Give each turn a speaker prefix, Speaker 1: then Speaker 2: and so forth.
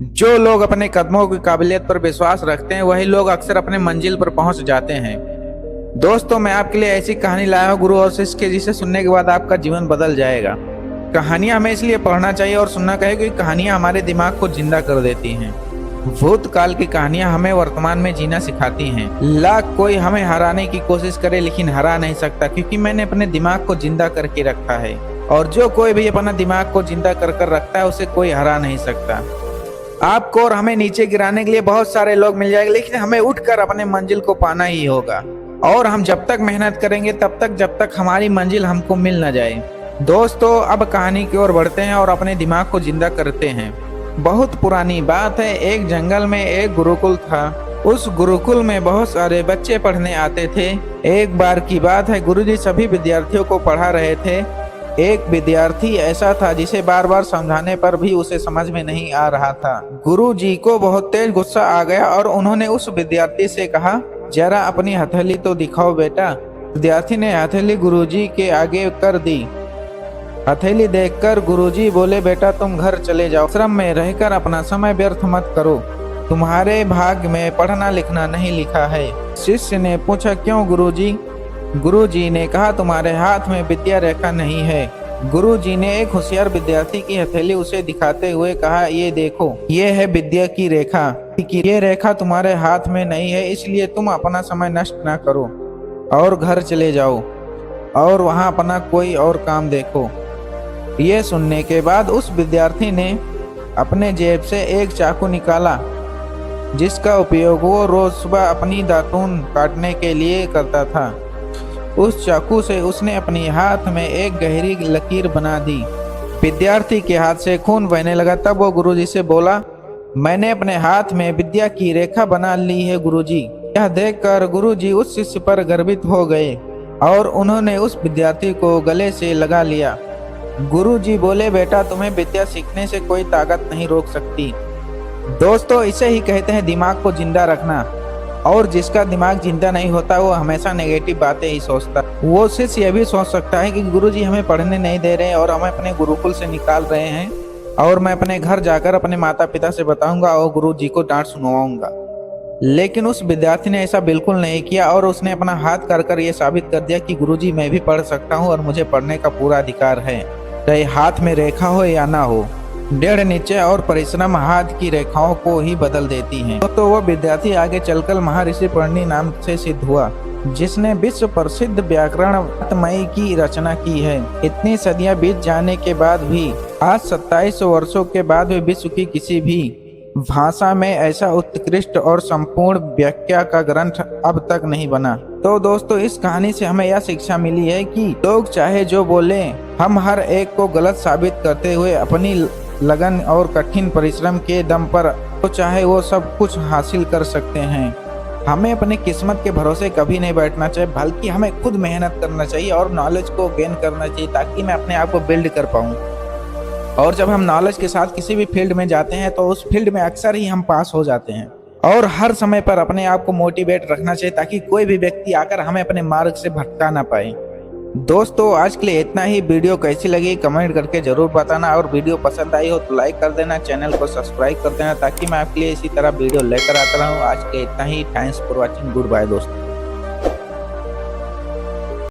Speaker 1: जो लोग अपने कदमों की काबिलियत पर विश्वास रखते हैं वही लोग अक्सर अपने मंजिल पर पहुंच जाते हैं। दोस्तों, मैं आपके लिए ऐसी कहानी लाया हूँ गुरु और शिष्य के, जिसे सुनने के बाद आपका जीवन बदल जाएगा। कहानियां हमें इसलिए पढ़ना चाहिए और सुनना चाहिए क्योंकि कहानियां हमारे दिमाग को जिंदा कर देती हैं। भूतकाल की कहानियां हमें वर्तमान में जीना सिखाती हैं। लाख कोई हमें हराने की कोशिश करे लेकिन हरा नहीं सकता, क्योंकि मैंने अपने दिमाग को जिंदा करके रखा है। और जो कोई भी अपना दिमाग को जिंदा कर रखता है उसे कोई हरा नहीं सकता। आपको और हमें नीचे गिराने के लिए बहुत सारे लोग मिल जाएंगे, लेकिन हमें उठकर अपने मंजिल को पाना ही होगा। और हम जब तक मेहनत करेंगे तब तक जब तक हमारी मंजिल हमको मिल न जाए। दोस्तों, अब कहानी की ओर बढ़ते हैं और अपने दिमाग को जिंदा करते हैं। बहुत पुरानी बात है, एक जंगल में एक गुरुकुल था। उस गुरुकुल में बहुत सारे बच्चे पढ़ने आते थे। एक बार की बात है, गुरुजी सभी विद्यार्थियों को पढ़ा रहे थे। एक विद्यार्थी ऐसा था जिसे बार बार समझाने पर भी उसे समझ में नहीं आ रहा था। गुरुजी को बहुत तेज गुस्सा आ गया और उन्होंने उस विद्यार्थी से कहा, जरा अपनी हथेली तो दिखाओ बेटा। विद्यार्थी ने हथेली गुरुजी के आगे कर दी। हथेली देखकर गुरुजी बोले, बेटा तुम घर चले जाओ। आश्रम में रहकर अपना समय व्यर्थ मत करो। तुम्हारे भाग्य में पढ़ना लिखना नहीं लिखा है। शिष्य ने पूछा, क्यों गुरुजी? गुरुजी ने कहा, तुम्हारे हाथ में विद्या रेखा नहीं है। गुरुजी ने एक होशियार विद्यार्थी की हथेली उसे दिखाते हुए कहा, ये देखो, ये है विद्या की रेखा। ये रेखा तुम्हारे हाथ में नहीं है, इसलिए तुम अपना समय नष्ट ना करो और घर चले जाओ और वहां अपना कोई और काम देखो। ये सुनने के बाद उस विद्यार्थी ने अपने जेब से एक चाकू निकाला, जिसका उपयोग वो रोज सुबह अपनी दातून काटने के लिए करता था। उस चाकू से उसने अपने हाथ में एक गहरी लकीर बना दी। विद्यार्थी के हाथ से खून बहने लगा। तब वो गुरुजी से बोला, मैंने अपने हाथ में विद्या की रेखा बना ली है गुरुजी। यह देखकर गुरुजी उस शिष्य पर गर्वित हो गए और उन्होंने उस विद्यार्थी को गले से लगा लिया। गुरुजी बोले, बेटा तुम्हें विद्या सीखने से कोई ताकत नहीं रोक सकती। दोस्तों, इसे ही कहते हैं दिमाग को जिंदा रखना। और जिसका दिमाग जिंदा नहीं होता वो हमेशा नेगेटिव बातें ही सोचता। वो शिष्य ये भी सोच सकता है कि गुरुजी हमें पढ़ने नहीं दे रहे और हमें अपने गुरुकुल से निकाल रहे हैं और मैं अपने घर जाकर अपने माता पिता से बताऊंगा और गुरुजी को डांट सुनवाऊंगा। लेकिन उस विद्यार्थी ने ऐसा बिल्कुल नहीं किया और उसने अपना हाथ कर ये साबित कर दिया कि गुरुजी मैं भी पढ़ सकता हूँ और मुझे पढ़ने का पूरा अधिकार है, चाहे हाथ में रेखा हो या ना हो। दृढ़ निश्चय और परिश्रम हाथ की रेखाओं को ही बदल देती हैं। तो वह विद्यार्थी आगे चलकर महर्षि पणिनि नाम से सिद्ध हुआ, जिसने विश्व प्रसिद्ध व्याकरणमयी की रचना की है। इतनी सदियां बीत जाने के बाद भी आज 2700 वर्षों के बाद भी विश्व की किसी भी भाषा में ऐसा उत्कृष्ट और संपूर्ण व्याख्या का ग्रंथ अब तक नहीं बना। तो दोस्तों, इस कहानी से हमें यह शिक्षा मिली है कि लोग चाहे जो बोले, हम हर एक को गलत साबित करते हुए अपनी लगन और कठिन परिश्रम के दम पर तो चाहे वो सब कुछ हासिल कर सकते हैं। हमें अपनी किस्मत के भरोसे कभी नहीं बैठना चाहिए, बल्कि हमें खुद मेहनत करना चाहिए और नॉलेज को गेन करना चाहिए, ताकि मैं अपने आप को बिल्ड कर पाऊँ। और जब हम नॉलेज के साथ किसी भी फील्ड में जाते हैं तो उस फील्ड में अक्सर ही हम पास हो जाते हैं। और हर समय पर अपने आप को मोटिवेट रखना चाहिए, ताकि कोई भी व्यक्ति आकर हमें अपने मार्ग से भटका ना पाए। दोस्तों, आज के लिए इतना ही। वीडियो कैसी लगी कमेंट करके जरूर बताना, और वीडियो पसंद आई हो तो लाइक कर देना, चैनल को सब्सक्राइब कर देना, ताकि मैं आपके लिए इसी तरह वीडियो लेकर आता रहूं। आज के इतना ही। Thanks for watching. Goodbye दोस्तों।